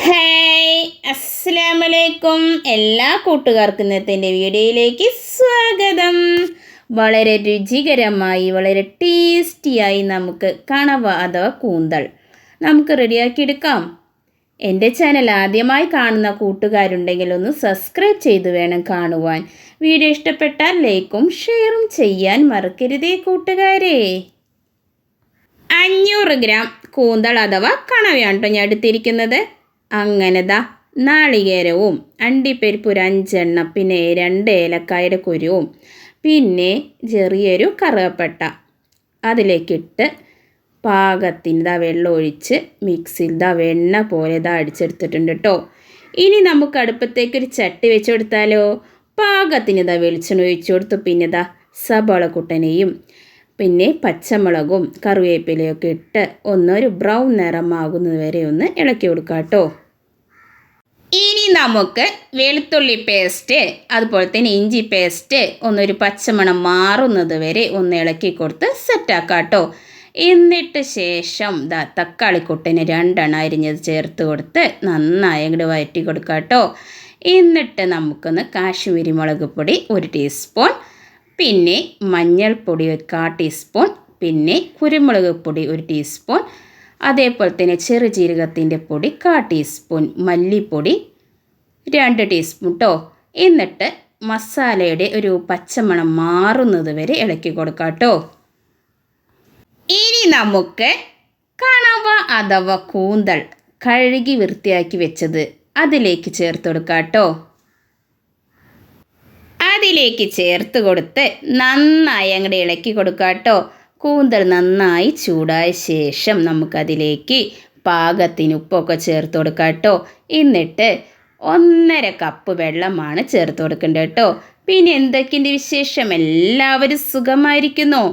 Hi അസ്സലാമലൈക്കും എല്ലാ കൂട്ടുകാർക്കും ഇന്നത്തെ വീഡിയോയിലേക്ക് സ്വാഗതം. വളരെ രുചികരമായി വളരെ ടേസ്റ്റിയായി നമുക്ക് കണവ അഥവാ കൂന്തൽ നമുക്ക് റെഡിയാക്കിയെടുക്കാം. എൻ്റെ ചാനൽ ആദ്യമായി കാണുന്ന കൂട്ടുകാരുണ്ടെങ്കിൽ ഒന്ന് സബ്സ്ക്രൈബ് ചെയ്ത് വേണം കാണുവാൻ. വീഡിയോ ഇഷ്ടപ്പെട്ടാൽ ലൈക്കും ഷെയറും ചെയ്യാൻ മറക്കരുതേ കൂട്ടുകാരെ. 500 ഗ്രാം കൂന്തൽ അഥവാ കണവയാണ് കേട്ടോ ഞാൻ എടുത്തിരിക്കുന്നത്. അങ്ങനെ നാളികേരവും അണ്ടിപ്പരിപ്പ് ഒരു 5 എണ്ണം, പിന്നെ 2 ഏലക്കായുടെ കുരുവും, പിന്നെ ചെറിയൊരു കറുവപ്പട്ട അതിലേക്കിട്ട് പാകത്തിന് വെള്ളം ഒഴിച്ച് മിക്സിയിൽ വെണ്ണ പോലെ അടിച്ചെടുത്തിട്ടുണ്ട് കേട്ടോ. ഇനി നമുക്ക് അടുപ്പത്തേക്കൊരു ചട്ടി വെച്ച് കൊടുത്താലോ. പാകത്തിന് വെളിച്ചെണ്ണ ഒഴിച്ചു കൊടുത്തു. പിന്നെ സബോള കുട്ടനെയും പിന്നെ പച്ചമുളകും കറിവേപ്പിലയൊക്കെ ഇട്ട് ഒന്നൊരു ബ്രൗൺ നിറമാകുന്നത് വരെ ഒന്ന് ഇളക്കി കൊടുക്കാം കേട്ടോ. ഇനി നമുക്ക് വെളുത്തുള്ളി പേസ്റ്റ് അതുപോലെ തന്നെ ഇഞ്ചി പേസ്റ്റ് ഒന്നൊരു പച്ചമണം മാറുന്നത് വരെ ഒന്ന് ഇളക്കി കൊടുത്ത് സെറ്റാക്കാം കേട്ടോ. എന്നിട്ട് ശേഷം തക്കാളിക്കുട്ടന് 2 എണ്ണം അരിഞ്ഞത് ചേർത്ത് കൊടുത്ത് നന്നായി അങ്ങോട്ട് വഴറ്റി കൊടുക്കാം കേട്ടോ. എന്നിട്ട് നമുക്കൊന്ന് കാശ്മീരി മുളക് പൊടി 1 ടീസ്പൂൺ, പിന്നെ മഞ്ഞൾപ്പൊടി 1/4 ടീസ്പൂൺ, പിന്നെ കുരുമുളക് പൊടി 1 ടീസ്പൂൺ, അതേപോലെ തന്നെ ചെറുജീരകത്തിൻ്റെ പൊടി 1/4 ടീസ്പൂൺ, മല്ലിപ്പൊടി 2 ടീസ്പൂൺ കേട്ടോ. എന്നിട്ട് മസാലയുടെ ഒരു പച്ചമണം മാറുന്നത് വരെ ഇളക്കി കൊടുക്കാം കേട്ടോ. ഇനി നമുക്ക് കണവ അഥവാ കൂന്തൽ കഴുകി വൃത്തിയാക്കി വെച്ചത് അതിലേക്ക് ചേർത്ത് കൊടുക്കാം കേട്ടോ. അതിലേക്ക് ചേർത്ത് കൊടുത്ത് നന്നായി അങ്ങോട്ട് ഇളക്കി കൊടുക്കാം കേട്ടോ. കൂന്തൽ നന്നായി ചൂടായ ശേഷം നമുക്കതിലേക്ക് പാകത്തിന് ഉപ്പൊക്കെ ചേർത്ത് കൊടുക്കാം കേട്ടോ. എന്നിട്ട് 1.5 കപ്പ് വെള്ളമാണ് ചേർത്ത് കൊടുക്കേണ്ടത് കേട്ടോ. പിന്നെ എന്തൊക്കെയുണ്ട് വിശേഷം? എല്ലാവരും സുഖമായിരിക്കുന്നോ?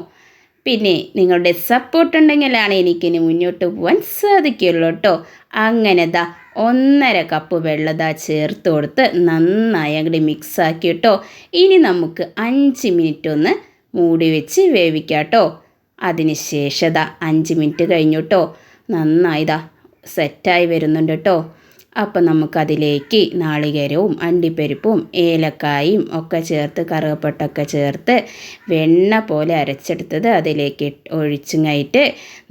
പിന്നെ നിങ്ങളുടെ സപ്പോർട്ട് ഉണ്ടെങ്കിലാണ് എനിക്കിനി മുന്നോട്ട് പോകാൻ സാധിക്കുള്ളൂ കേട്ടോ. അങ്ങനെ 1.5 കപ്പ് വെള്ളം ചേർത്ത് കൊടുത്ത് നന്നായി അങ്ങോട്ട് മിക്സാക്കി കേട്ടോ. ഇനി നമുക്ക് 5 മിനിറ്റ് ഒന്ന് മൂടി വെച്ച് വേവിക്കാം കേട്ടോ. അതിന് ശേഷം 5 മിനിറ്റ് കഴിഞ്ഞു കേട്ടോ. നന്നായി സെറ്റായി വരുന്നുണ്ട് കേട്ടോ. അപ്പം നമുക്കതിലേക്ക് നാളികേരവും അണ്ടിപ്പരിപ്പും ഏലക്കായും ഒക്കെ ചേർത്ത് കറുവപ്പട്ടൊക്കെ ചേർത്ത് വെണ്ണ പോലെ അരച്ചെടുത്തത് അതിലേക്ക് ഒഴിച്ചുങ്ങായിട്ട്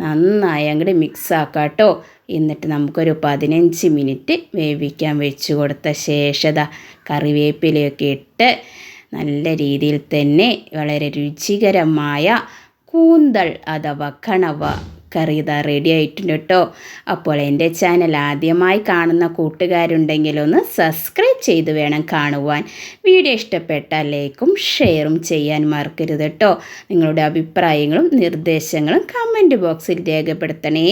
നന്നായി അങ്ങോട്ട് മിക്സാക്കാം കേട്ടോ. എന്നിട്ട് നമുക്കൊരു 15 മിനിറ്റ് വേവിക്കാൻ വെച്ച് കൊടുത്ത ശേഷം കറിവേപ്പിലയൊക്കെ ഇട്ട് നല്ല രീതിയിൽ തന്നെ വളരെ രുചികരമായ കൂന്തൽ അഥവാ കണവ കറി റെഡി ആയിട്ടുണ്ട് കേട്ടോ. അപ്പോൾ എൻ്റെ ചാനൽ ആദ്യമായി കാണുന്ന കൂട്ടുകാരുണ്ടെങ്കിലൊന്ന് സബ്സ്ക്രൈബ് ചെയ്ത് വേണം കാണുവാൻ. വീഡിയോ ഇഷ്ടപ്പെട്ടാൽ ലൈക്കും ഷെയറും ചെയ്യാൻ മറക്കരുത് കേട്ടോ. നിങ്ങളുടെ അഭിപ്രായങ്ങളും നിർദ്ദേശങ്ങളും കമൻറ്റ് ബോക്സിൽ രേഖപ്പെടുത്തണേ.